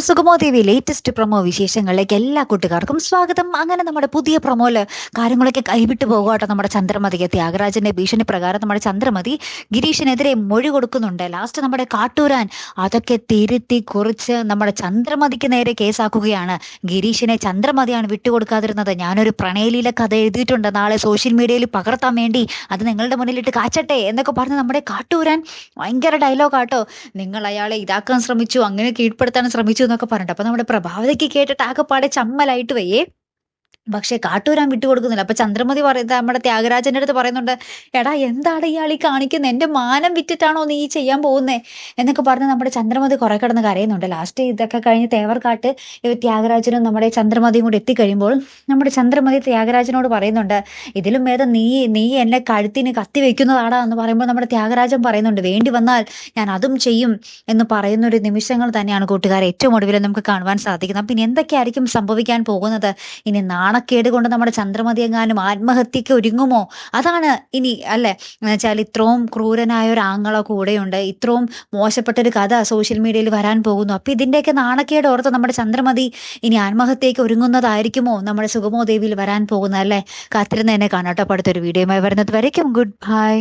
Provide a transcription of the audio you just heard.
സുഗമോ ദേവി latest promo വിശേഷങ്ങളിലേക്ക് എല്ലാ കൂട്ടുകാർക്കും സ്വാഗതം. അങ്ങനെ നമ്മുടെ പുതിയ പ്രൊമോയില് കാര്യങ്ങളൊക്കെ കൈവിട്ട് പോകുകട്ടോ. നമ്മുടെ ചന്ദ്രമതിക്ക് ത്യാഗരാജന്റെ ഭീഷണി പ്രകാരം നമ്മുടെ ചന്ദ്രമതി ഗിരീഷിനെതിരെ മൊഴി കൊടുക്കുന്നുണ്ട്. ലാസ്റ്റ് നമ്മുടെ കാട്ടൂരാൻ അതൊക്കെ തിരുത്തി കുറിച്ച് നമ്മുടെ ചന്ദ്രമതിക്ക് നേരെ കേസാക്കുകയാണ്. ഗിരീഷിനെ ചന്ദ്രമതിയാണ് വിട്ടുകൊടുക്കാതിരുന്നത്. ഞാനൊരു പ്രണയലീല കഥ എഴുതിയിട്ടുണ്ട്, നാളെ സോഷ്യൽ മീഡിയയിൽ പകർത്താൻ വേണ്ടി, അത് നിങ്ങളുടെ മുന്നിലിട്ട് കാച്ചട്ടെ എന്നൊക്കെ പറഞ്ഞ് നമ്മുടെ കാട്ടൂരാൻ ഭയങ്കര ഡയലോഗാട്ടോ. നിങ്ങൾ അയാളെ ഇതാക്കാൻ ശ്രമിച്ചു, അങ്ങനെ കീഴ്പ്പെടുത്താൻ ശ്രമിച്ചു എന്നൊക്കെ പറഞ്ഞിട്ട്. അപ്പൊ നമ്മുടെ പ്രഭാവതിക്ക് കേട്ടിട്ട് ആകെപ്പാടെ ചമ്മലായിട്ട് വയ്യേ. പക്ഷെ കാട്ടൂരാൻ വിട്ടുകൊടുക്കുന്നില്ല. അപ്പൊ ചന്ദ്രമതി പറയുന്നത് നമ്മുടെ ത്യാഗരാജന്റെ അടുത്ത് പറയുന്നുണ്ട്, എടാ എന്താണ് ഇയാൾ ഈ കാണിക്കുന്നത്, എന്റെ മാനം വിറ്റിട്ടാണോ നീ ചെയ്യാൻ പോകുന്നേ എന്നൊക്കെ പറഞ്ഞ് നമ്മുടെ ചന്ദ്രമതി കുറെ കിടന്ന് കരയുന്നുണ്ട്. ലാസ്റ്റ് ഇതൊക്കെ കഴിഞ്ഞ് തേവർക്കാട്ട് ത്യാഗരാജനും നമ്മുടെ ചന്ദ്രമതിയും കൂടി എത്തിക്കഴിയുമ്പോൾ നമ്മുടെ ചന്ദ്രമതി ത്യാഗരാജനോട് പറയുന്നുണ്ട്, ഇതിലും ഭേദം നീ എന്നെ കഴുത്തിന് കത്തി വെക്കുന്നതാടാ എന്ന് പറയുമ്പോൾ നമ്മുടെ ത്യാഗരാജൻ പറയുന്നുണ്ട്, വേണ്ടി വന്നാൽ ഞാൻ അതും ചെയ്യും എന്ന് പറയുന്ന ഒരു നിമിഷങ്ങൾ തന്നെയാണ് കൂട്ടുകാരെ ഏറ്റവും ഒടുവിൽ നമുക്ക് കാണുവാൻ സാധിക്കുന്നത്. പിന്നെ എന്തൊക്കെയായിരിക്കും സംഭവിക്കാൻ പോകുന്നത്? ഇനി നാണക്കേട് കൊണ്ട് നമ്മുടെ ചന്ദ്രമതി എങ്ങാനും ആത്മഹത്യക്ക് ഒരുങ്ങുമോ? അതാണ് ഇനി അല്ലെ എന്നുവെച്ചാൽ ഇത്രയും ക്രൂരനായ ഒരു ആങ്ങള കൂടെയുണ്ട്, ഇത്രയും മോശപ്പെട്ടൊരു കഥ സോഷ്യൽ മീഡിയയിൽ വരാൻ പോകുന്നു. അപ്പൊ ഇതിന്റെയൊക്കെ നാണക്കേട് ഓർത്ത് നമ്മുടെ ചന്ദ്രമതി ഇനി ആത്മഹത്യക്ക് ഒരുങ്ങുന്നതായിരിക്കുമോ നമ്മുടെ സുഗമോ ദേവിയിൽ വരാൻ പോകുന്നത്? അല്ലെ, കാത്തിരുന്ന് തന്നെ കാണാട്ടോ. അടുത്തൊരു വീഡിയോയുമായി വരുന്നത് വരയ്ക്കും ഗുഡ് ബൈ.